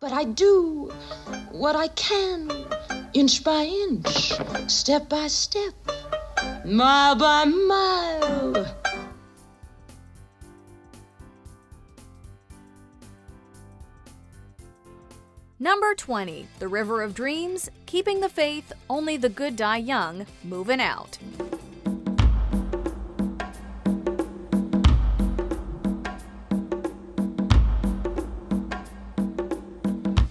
But I do what I can, inch by inch, step by step, mile by mile. Number 20, The River of Dreams, Keeping the Faith, Only the Good Die Young, Movin' Out.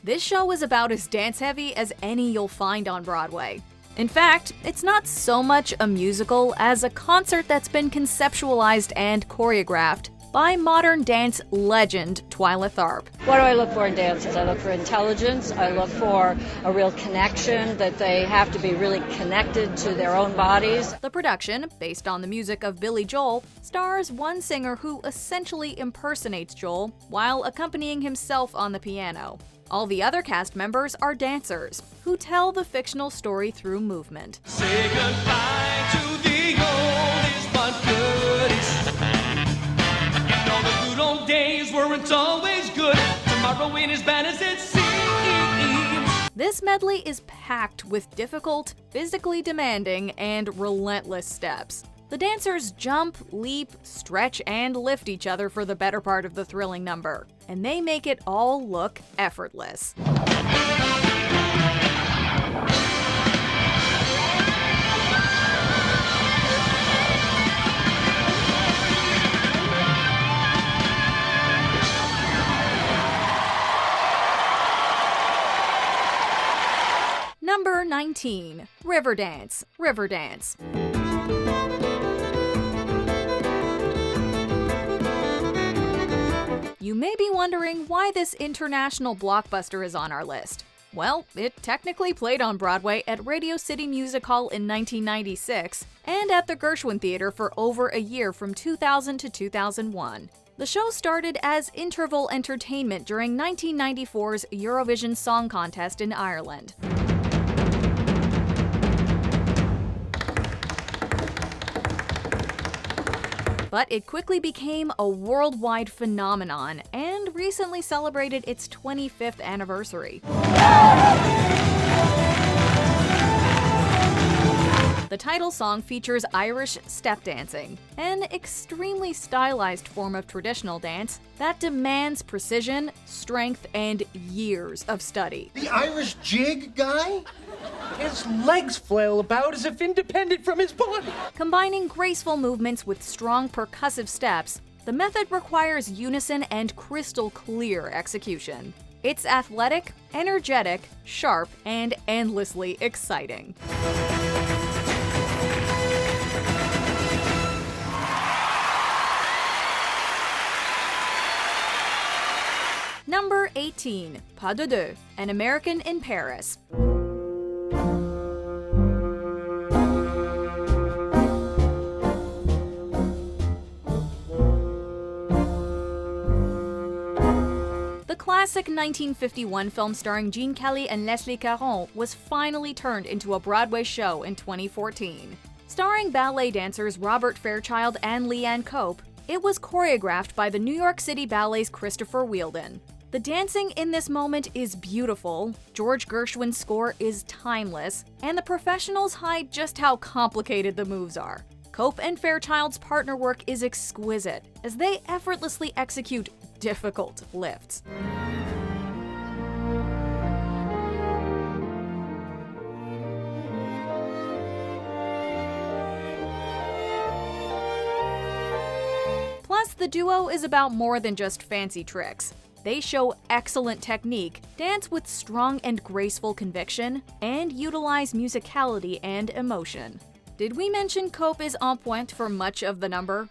This show is about as dance-heavy as any you'll find on Broadway. In fact, it's not so much a musical as a concert that's been conceptualized and choreographed by modern dance legend Twyla Tharp. What do I look for in dances? I look for intelligence. I look for a real connection, that they have to be really connected to their own bodies. The production, based on the music of Billy Joel, stars one singer who essentially impersonates Joel while accompanying himself on the piano. All the other cast members are dancers, who tell the fictional story through movement. Say goodbye to the oldies but goodies. You know the good old days weren't always good. Tomorrow ain't as bad as it seems. This medley is packed with difficult, physically demanding, and relentless steps. The dancers jump, leap, stretch, and lift each other for the better part of the thrilling number, and they make it all look effortless. Number 19, Riverdance, Riverdance. You may be wondering why this international blockbuster is on our list. Well, it technically played on Broadway at Radio City Music Hall in 1996 and at the Gershwin Theater for over a year from 2000 to 2001. The show started as interval entertainment during 1994's Eurovision Song Contest in Ireland. But it quickly became a worldwide phenomenon and recently celebrated its 25th anniversary. The title song features Irish step dancing, an extremely stylized form of traditional dance that demands precision, strength, and years of study. The Irish jig guy? His legs flail about as if independent from his body. Combining graceful movements with strong percussive steps, the method requires unison and crystal clear execution. It's athletic, energetic, sharp, and endlessly exciting. Number 18, Pas de deux, An American in Paris. The classic 1951 film starring Gene Kelly and Leslie Caron was finally turned into a Broadway show in 2014. Starring ballet dancers Robert Fairchild and Leanne Cope, it was choreographed by the New York City Ballet's Christopher Wheeldon. The dancing in this moment is beautiful, George Gershwin's score is timeless, and the professionals hide just how complicated the moves are. Cope and Fairchild's partner work is exquisite, as they effortlessly execute difficult lifts. Plus, the duo is about more than just fancy tricks. They show excellent technique, dance with strong and graceful conviction, and utilize musicality and emotion. Did we mention Cope is en pointe for much of the number?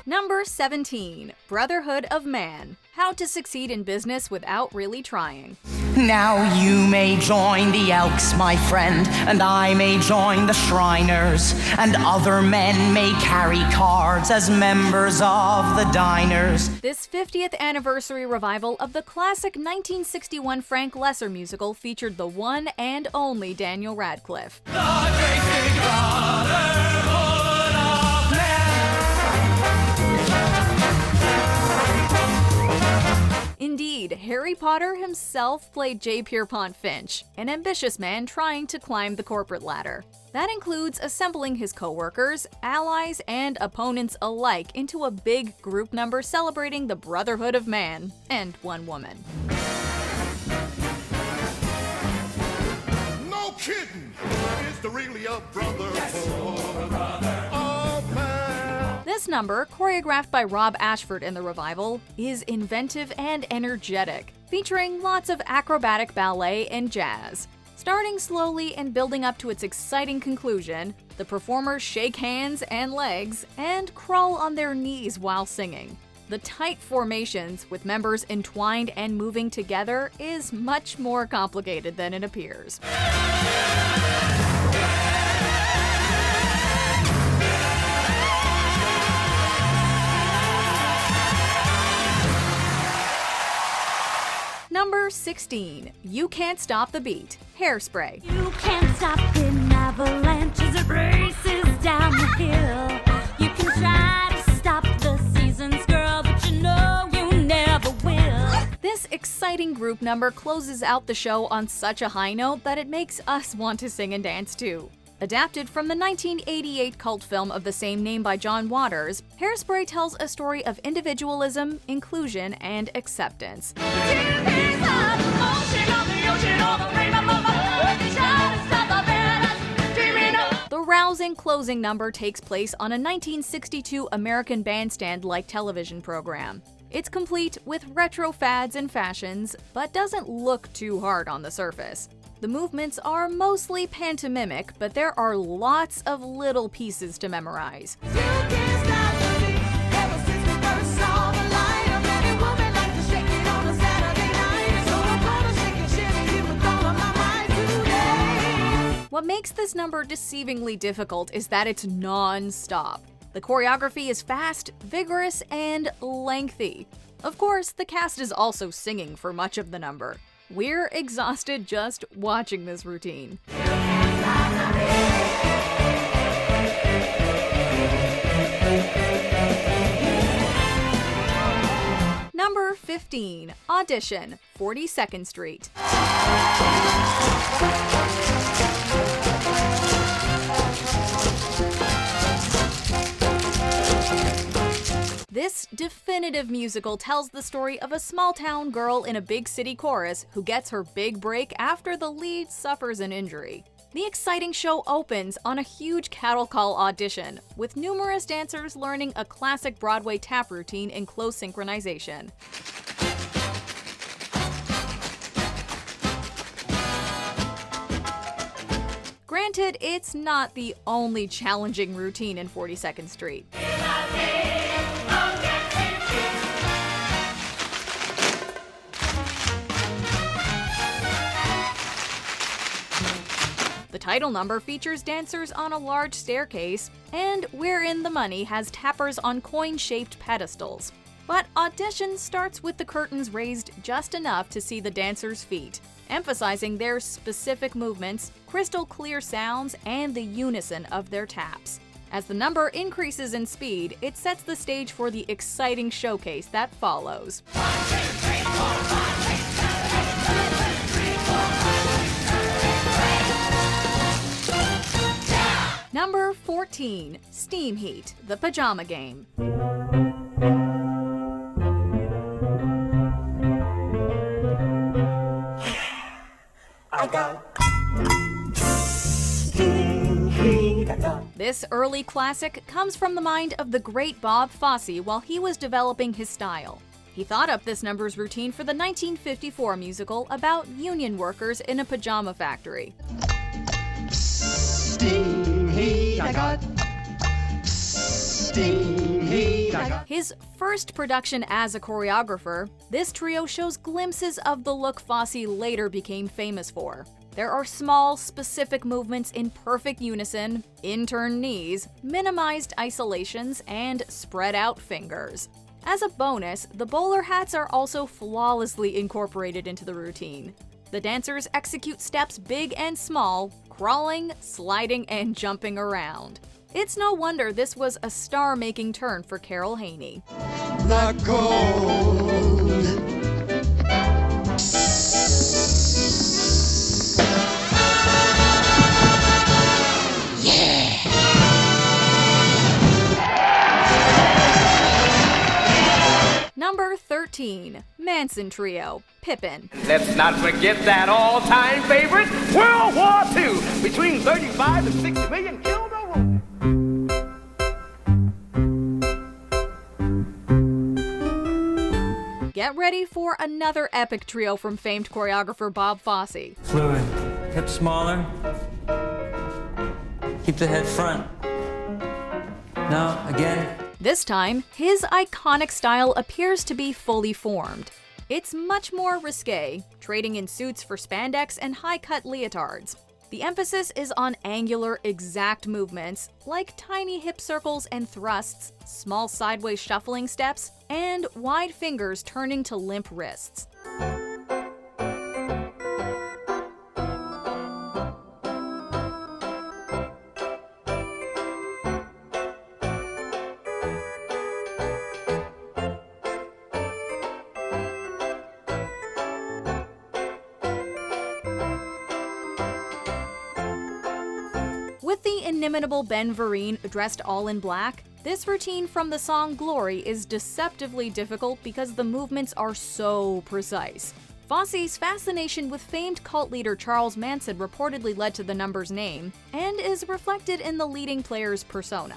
Number 17, Brotherhood of Man, How to Succeed in Business Without Really Trying. Now you may join the Elks, my friend, and I may join the Shriners, and other men may carry cards as members of the Diners. This 50th anniversary revival of the classic 1961 Frank Lesser musical featured the one and only Daniel Radcliffe. The great big Brotherhood of Man. Harry Potter himself played J. Pierpont Finch, an ambitious man trying to climb the corporate ladder. That includes assembling his co-workers, allies, and opponents alike into a big group number celebrating the Brotherhood of Man and one woman. No kidding! Is there really a Brotherhood of Man? This number, choreographed by Rob Ashford in the revival, is inventive and energetic, featuring lots of acrobatic ballet and jazz. Starting slowly and building up to its exciting conclusion, the performers shake hands and legs and crawl on their knees while singing. The tight formations, with members entwined and moving together, is much more complicated than it appears. Number 16. You Can't Stop the Beat, Hairspray. You can't stop an avalanche as it races down the hill. You can try to stop the seasons, girl, but you know you never will. This exciting group number closes out the show on such a high note that it makes us want to sing and dance too. Adapted from the 1988 cult film of the same name by John Waters, Hairspray tells a story of individualism, inclusion, and acceptance. The rousing closing number takes place on a 1962 American Bandstand-like television program. It's complete with retro fads and fashions, but doesn't look too hard on the surface. The movements are mostly pantomimic, but there are lots of little pieces to memorize. What makes this number deceivingly difficult is that it's non-stop. The choreography is fast, vigorous, and lengthy. Of course, the cast is also singing for much of the number. We're exhausted just watching this routine. Number 15. Audition, 42nd Street. This definitive musical tells the story of a small-town girl in a big city chorus who gets her big break after the lead suffers an injury. The exciting show opens on a huge cattle call audition, with numerous dancers learning a classic Broadway tap routine in close synchronization. Granted, it's not the only challenging routine in 42nd Street. The title number features dancers on a large staircase, and We're in the Money has tappers on coin-shaped pedestals. But Audition starts with the curtains raised just enough to see the dancers' feet, emphasizing their specific movements, crystal clear sounds, and the unison of their taps. As the number increases in speed, it sets the stage for the exciting showcase that follows. 1, 2, 3, 4, 5, 6, 7, 8, 9, 10, 11, 12. Number 14. Steam Heat, the Pajama Game. This early classic comes from the mind of the great Bob Fosse while he was developing his style. He thought up this number's routine for the 1954 musical about union workers in a pajama factory. Steam heat I got. Steam heat I got. His first production as a choreographer, this trio shows glimpses of the look Fosse later became famous for. There are small, specific movements in perfect unison, in-turn knees, minimized isolations, and spread-out fingers. As a bonus, the bowler hats are also flawlessly incorporated into the routine. The dancers execute steps big and small, crawling, sliding, and jumping around. It's no wonder this was a star-making turn for Carol Haney. The gold Number 13, Manson Trio, Pippin. Let's not forget that all-time favorite, World War II. Between 35 and 60 million killed or wounded. Get ready for another epic trio from famed choreographer Bob Fosse. Fluid. Hips smaller. Keep the head front. Now, again. This time, his iconic style appears to be fully formed. It's much more risque, trading in suits for spandex and high-cut leotards. The emphasis is on angular, exact movements, like tiny hip circles and thrusts, small sideways shuffling steps, and wide fingers turning to limp wrists. With the inimitable Ben Vereen dressed all in black, this routine from the song Glory is deceptively difficult because the movements are so precise. Fosse's fascination with famed cult leader Charles Manson reportedly led to the number's name, and is reflected in the leading player's persona.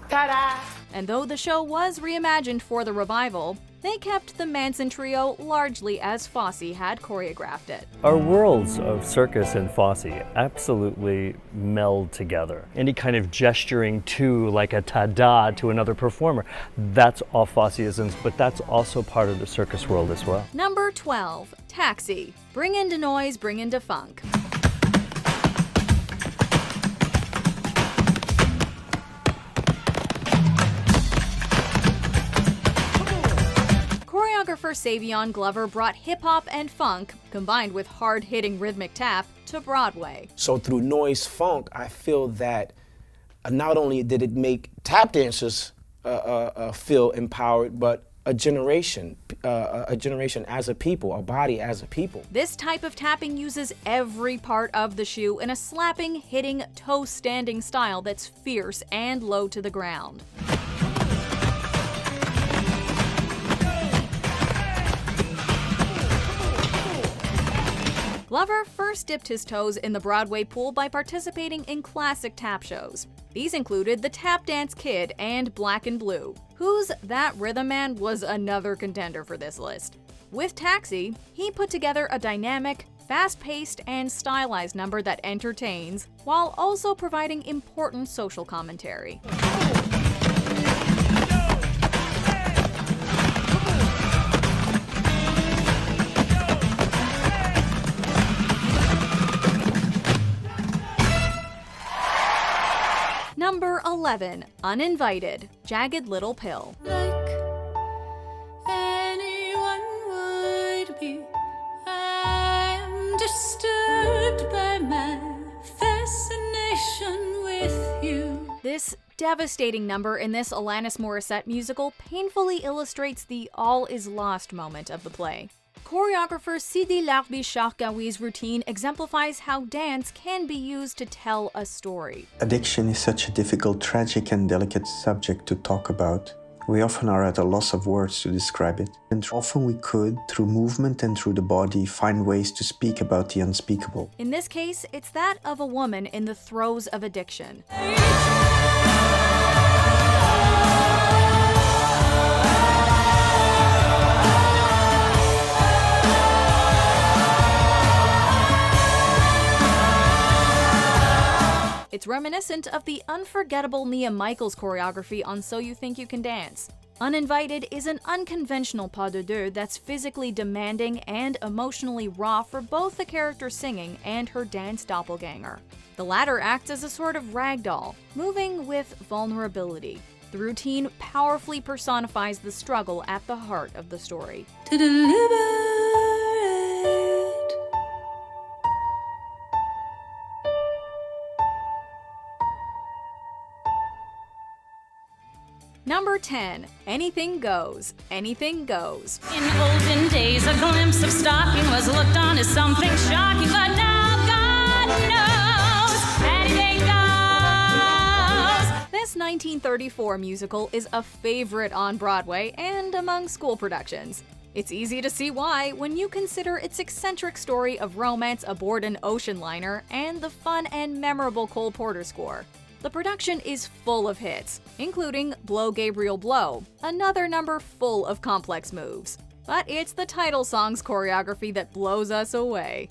Ta-da! And though the show was reimagined for the revival, they kept the Manson Trio largely as Fosse had choreographed it. Our worlds of circus and Fosse absolutely meld together. Any kind of gesturing to, like a ta-da to another performer, that's all Fosseisms, but that's also part of the circus world as well. Number 12, Taxi. Bring into noise, bring into funk. Choreographer Savion Glover brought hip-hop and funk, combined with hard-hitting rhythmic tap, to Broadway. So through noise funk, I feel that not only did it make tap dancers feel empowered, but a generation as a people, a body as a people. This type of tapping uses every part of the shoe in a slapping, hitting, toe-standing style that's fierce and low to the ground. Glover first dipped his toes in the Broadway pool by participating in classic tap shows. These included The Tap Dance Kid and Black and Blue, whose That Rhythm Man was another contender for this list. With Taxi, he put together a dynamic, fast-paced, and stylized number that entertains, while also providing important social commentary. Number 11, Uninvited, Jagged Little Pill. Like anyone would be, I am disturbed by my fascination with you. This devastating number in this Alanis Morissette musical painfully illustrates the all is lost moment of the play. Choreographer Sidi Larbi Sharkawi's routine exemplifies how dance can be used to tell a story. Addiction is such a difficult, tragic and delicate subject to talk about. We often are at a loss of words to describe it. And often we could, through movement and through the body, find ways to speak about the unspeakable. In this case, it's that of a woman in the throes of addiction. It's reminiscent of the unforgettable Mia Michaels choreography on So You Think You Can Dance. Uninvited is an unconventional pas de deux that's physically demanding and emotionally raw for both the character singing and her dance doppelganger. The latter acts as a sort of ragdoll, moving with vulnerability. The routine powerfully personifies the struggle at the heart of the story. To deliver Number 10, Anything Goes, Anything Goes. in olden days, a glimpse of stocking was looked on as something shocking, but now God knows that it ain't goes. This 1934 musical is a favorite on Broadway and among school productions. It's easy to see why when you consider its eccentric story of romance aboard an ocean liner and the fun and memorable Cole Porter score. The production is full of hits, including Blow Gabriel Blow, another number full of complex moves. But it's the title song's choreography that blows us away.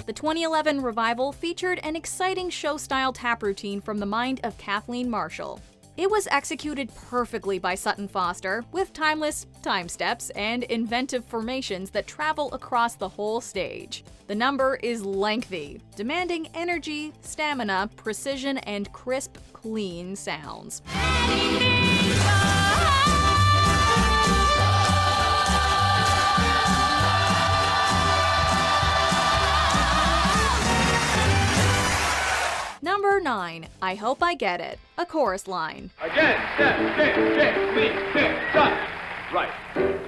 The 2011 revival featured an exciting show-style tap routine from the mind of Kathleen Marshall. It was executed perfectly by Sutton Foster, with timeless time steps and inventive formations that travel across the whole stage. The number is lengthy, demanding energy, stamina, precision, and crisp, clean sounds. Number 9, I Hope I Get It, a chorus line. Again, step, kick, leap, kick, touch. Right.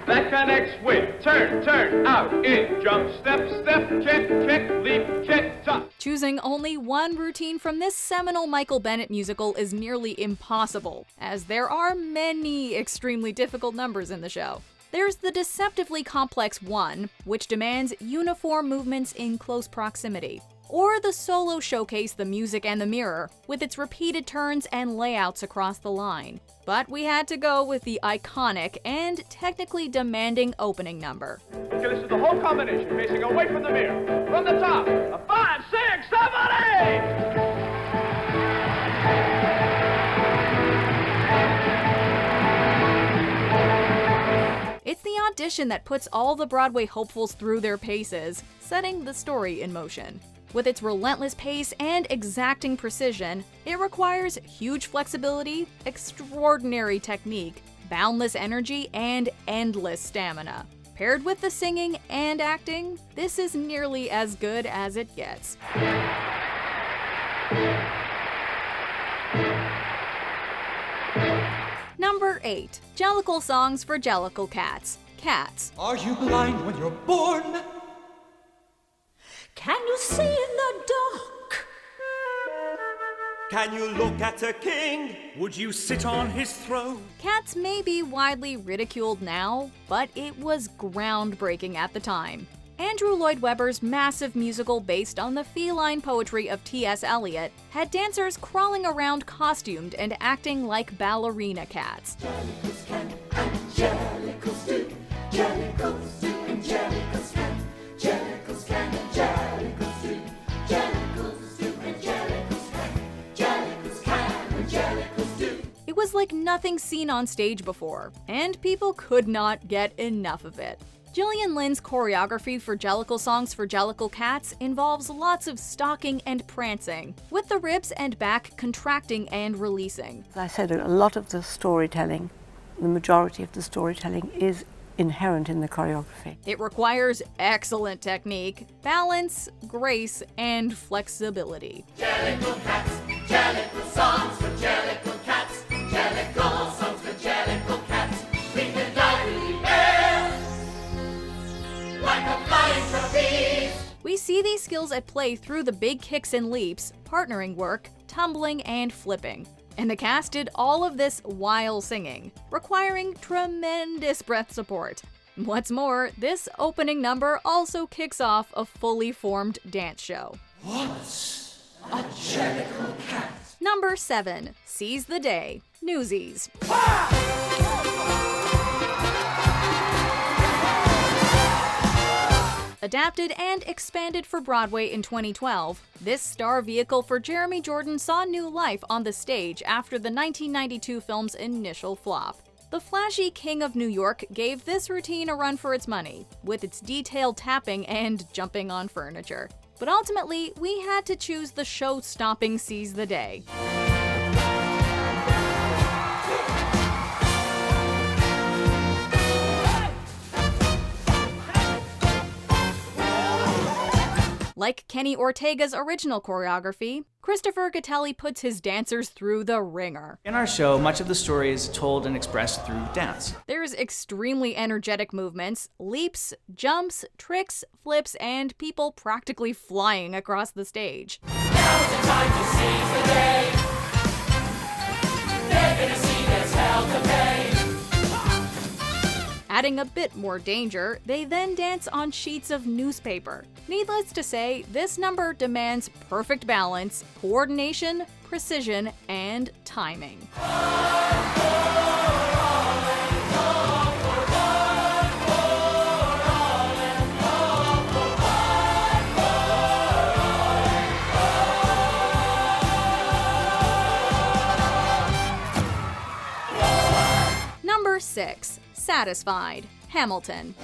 That connects with turn, out, in, jump, step, kick, leap, kick, touch. Choosing only one routine from this seminal Michael Bennett musical is nearly impossible, as there are many extremely difficult numbers in the show. There's the deceptively complex one, which demands uniform movements in close proximity. Or the solo showcase The Music and the Mirror, with its repeated turns and layouts across the line. But we had to go with the iconic and technically demanding opening number. Okay, this is the whole combination, facing away from the mirror. From the top, a 5, 6, 7, 8! It's the audition that puts all the Broadway hopefuls through their paces, setting the story in motion. With its relentless pace and exacting precision, it requires huge flexibility, extraordinary technique, boundless energy, and endless stamina. Paired with the singing and acting, this is nearly as good as it gets. Number 8, Jellicle songs for Jellicle cats. Cats. Are you blind when you're born? Can you see in the dark? Can you look at a king? Would you sit on his throne? Cats may be widely ridiculed now, but it was groundbreaking at the time. Andrew Lloyd Webber's massive musical based on the feline poetry of T.S. Eliot had dancers crawling around costumed and acting like ballerina cats. Jellicles can and jellicles do. Jellicles do and jellicles can. Jellicles can and jellicles do. Jellicles do and jellicles can. Jellicles can and jellicles do. It was like nothing seen on stage before, and people could not get enough of it. Gillian Lynn's choreography for Jellicle songs for Jellicle cats involves lots of stalking and prancing, with the ribs and back contracting and releasing. As I said, a lot of the storytelling, the majority of the storytelling is inherent in the choreography. It requires excellent technique, balance, grace, and flexibility. Jellicle cats, Jellicle songs for Jellicle cats, Jellicle songs for Jellicle cats. We can dive in the air like a flying trapeze. We see these skills at play through the big kicks and leaps, partnering work, tumbling, and flipping. And the cast did all of this while singing, requiring tremendous breath support. What's more, this opening number also kicks off a fully formed dance show. What's a Jellicle cat? Number 7, Seize the Day, Newsies. Adapted and expanded for Broadway in 2012, this star vehicle for Jeremy Jordan saw new life on the stage after the 1992 film's initial flop. The flashy King of New York gave this routine a run for its money, with its detailed tapping and jumping on furniture. But ultimately, we had to choose the show-stopping Seize the Day. Like Kenny Ortega's original choreography, Christopher Gattelli puts his dancers through the ringer. In our show, much of the story is told and expressed through dance. There's extremely energetic movements, leaps, jumps, tricks, flips, and people practically flying across the stage. Now's the time to seize the day. They're gonna see there's hell to pay. Adding a bit more danger, they then dance on sheets of newspaper. Needless to say, this number demands perfect balance, coordination, precision, and timing. Number 6. Satisfied, Hamilton.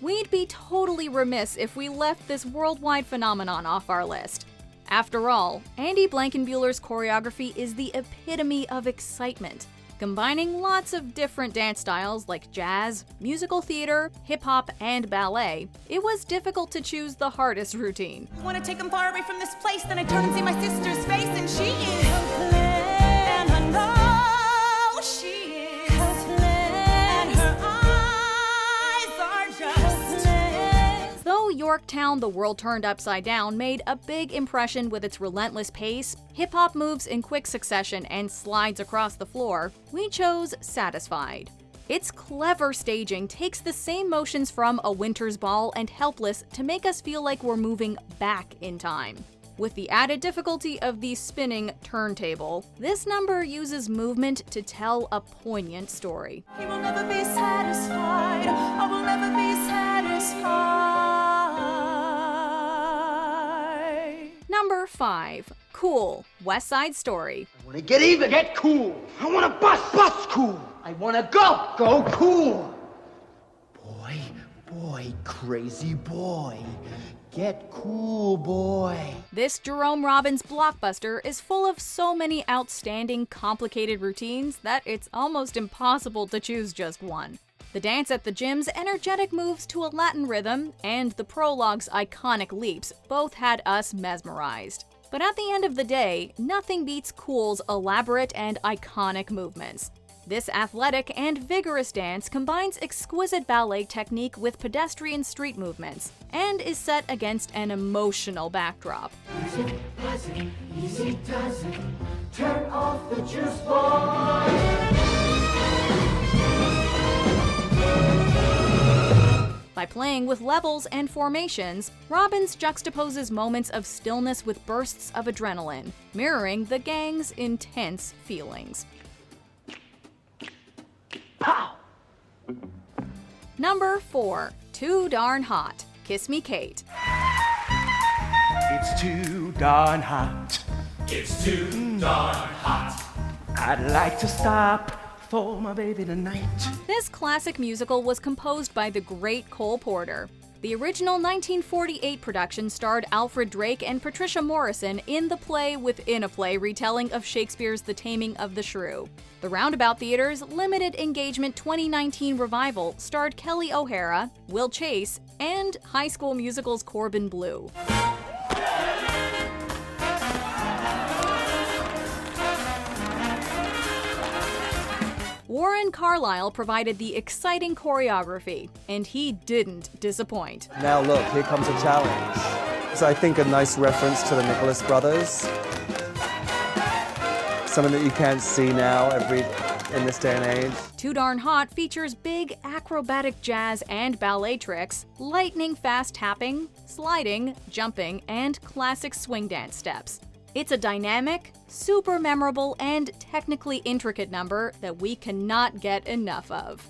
We'd be totally remiss if we left this worldwide phenomenon off our list. After all, Andy Blankenbuehler's choreography is the epitome of excitement, combining lots of different dance styles like jazz, musical theater, hip-hop, and ballet. It was difficult to choose the hardest routine. Want to take him far away from this place, then I turn and see my sister's face, and she is and I know she is and her eyes are just Though Yorktown, the World Turned Upside Down made a big impression with its relentless pace, hip-hop moves in quick succession, and slides across the floor, we chose Satisfied. Its clever staging takes the same motions from A Winter's Ball and Helpless to make us feel like we're moving back in time. With the added difficulty of the spinning turntable, this number uses movement to tell a poignant story. He will never be satisfied. I will never be satisfied. Number 5. Cool, West Side Story. I want to get even. Get cool. I want to bust cool. I want to go cool. Boy, crazy boy. Get cool, boy. This Jerome Robbins blockbuster is full of so many outstanding, complicated routines that it's almost impossible to choose just one. The dance at the gym's energetic moves to a Latin rhythm and the prologue's iconic leaps both had us mesmerized. But at the end of the day, nothing beats Cool's elaborate and iconic movements. This athletic and vigorous dance combines exquisite ballet technique with pedestrian street movements and is set against an emotional backdrop. Easy does it, easy does it. Turn off the juice, boy. By playing with levels and formations, Robbins juxtaposes moments of stillness with bursts of adrenaline, mirroring the gang's intense feelings. Pow! Number 4. Too Darn Hot, Kiss Me Kate. It's too darn hot. It's too darn hot. I'd like to stop for my baby tonight. This classic musical was composed by the great Cole Porter. The original 1948 production starred Alfred Drake and Patricia Morrison in the play within a play retelling of Shakespeare's The Taming of the Shrew. The Roundabout Theater's limited engagement 2019 revival starred Kelly O'Hara, Will Chase, and High School Musical's Corbin Bleu. Warren Carlyle provided the exciting choreography, and he didn't disappoint. Now look, here comes a challenge. So I think a nice reference to the Nicholas brothers. Something that you can't see now in this day and age. Too Darn Hot features big acrobatic jazz and ballet tricks, lightning fast tapping, sliding, jumping, and classic swing dance steps. It's a dynamic, super memorable, and technically intricate number that we cannot get enough of.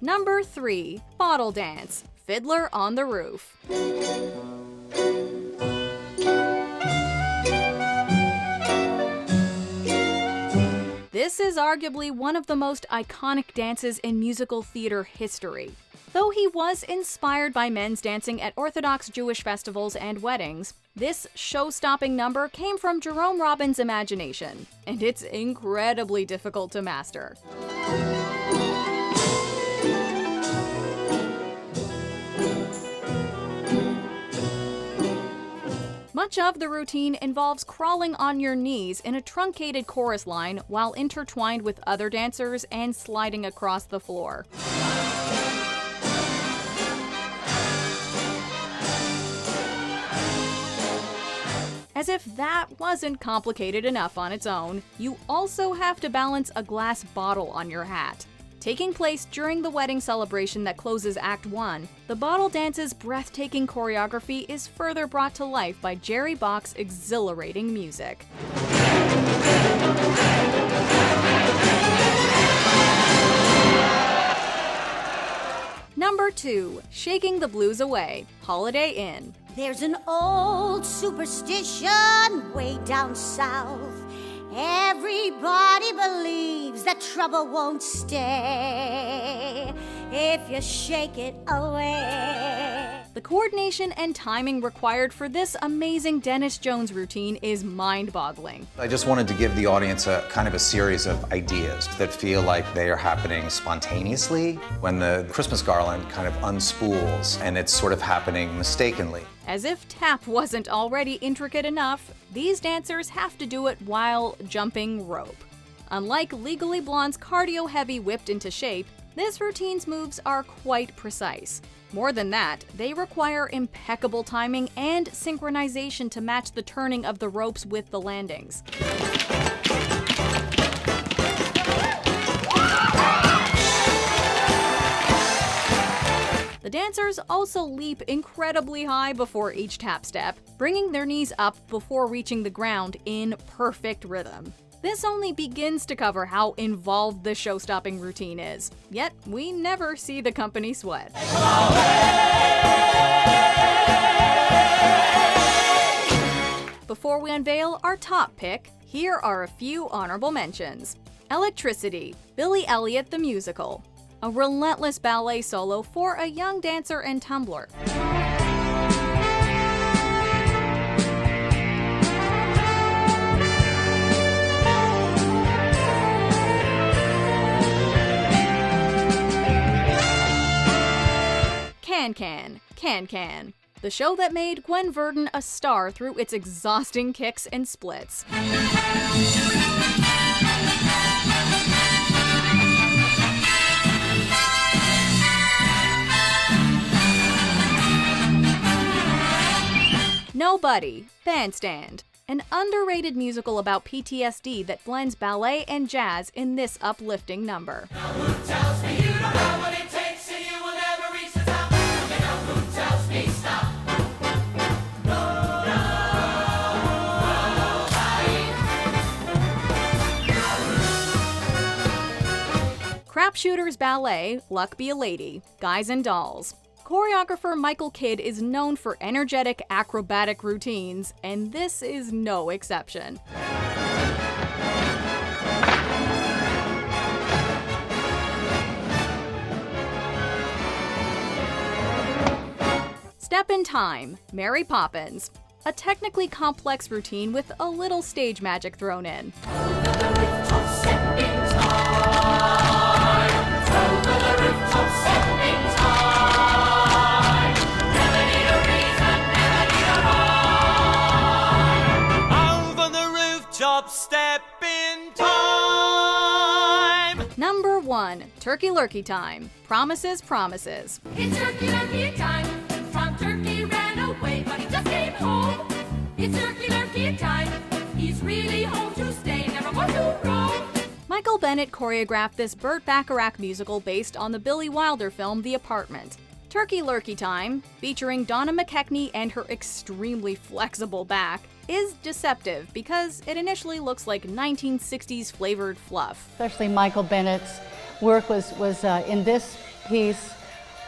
Number 3. Bottle Dance, Fiddler on the Roof. is arguably one of the most iconic dances in musical theater history. Though he was inspired by men's dancing at Orthodox Jewish festivals and weddings, this show-stopping number came from Jerome Robbins' imagination, and it's incredibly difficult to master. Much of the routine involves crawling on your knees in a truncated chorus line while intertwined with other dancers and sliding across the floor. As if that wasn't complicated enough on its own, you also have to balance a glass bottle on your hat. Taking place during the wedding celebration that closes Act 1, the bottle dance's breathtaking choreography is further brought to life by Jerry Bach's exhilarating music. Number 2, Shaking the Blues Away, Holiday Inn. There's an old superstition way down south. Everybody believes that trouble won't stay if you shake it away. The coordination and timing required for this amazing Dennis Jones routine is mind-boggling. I just wanted to give the audience a kind of a series of ideas that feel like they are happening spontaneously when the Christmas garland kind of unspools and it's sort of happening mistakenly. As if tap wasn't already intricate enough, these dancers have to do it while jumping rope. Unlike Legally Blonde's cardio-heavy whipped into shape, this routine's moves are quite precise. More than that, they require impeccable timing and synchronization to match the turning of the ropes with the landings. The dancers also leap incredibly high before each tap step, bringing their knees up before reaching the ground in perfect rhythm. This only begins to cover how involved the show-stopping routine is, yet we never see the company sweat. Before we unveil our top pick, here are a few honorable mentions. Electricity, Billy Elliot the Musical. A relentless ballet solo for a young dancer and tumbler. Can. The show that made Gwen Verdon a star through its exhausting kicks and splits. Nobody, Bandstand. An underrated musical about PTSD that blends ballet and jazz in this uplifting number. Crapshooters Ballet, Luck Be a Lady, Guys and Dolls. Choreographer Michael Kidd is known for energetic acrobatic routines, and this is no exception. Step in Time, Mary Poppins. A technically complex routine with a little stage magic thrown in. Step in time! Number 1, Turkey Lurkey Time, Promises, Promises. It's Turkey Lurkey time. From Turkey ran away, but he just came home. It's Turkey Lurkey time. He's really home to stay, never going to roam. Michael Bennett choreographed this Burt Bacharach musical based on the Billy Wilder film The Apartment. Turkey Lurkey Time, featuring Donna McKechnie and her extremely flexible back, is deceptive because it initially looks like 1960s flavored fluff. Especially Michael Bennett's work was in this piece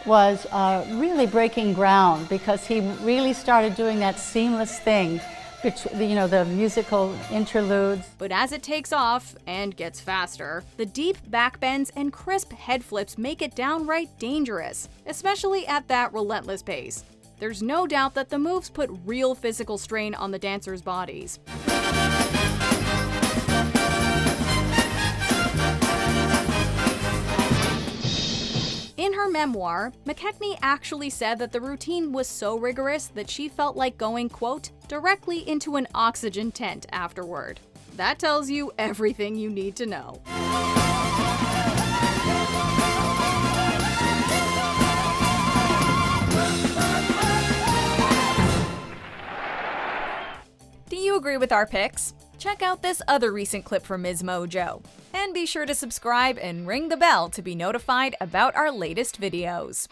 was really breaking ground because he really started doing that seamless thing the musical interludes. But as it takes off, and gets faster, the deep backbends and crisp head flips make it downright dangerous, especially at that relentless pace. There's no doubt that the moves put real physical strain on the dancers' bodies. In her memoir, McKechnie actually said that the routine was so rigorous that she felt like going, quote, directly into an oxygen tent afterward. That tells you everything you need to know. Do you agree with our picks? Check out this other recent clip from Ms. Mojo. And be sure to subscribe and ring the bell to be notified about our latest videos.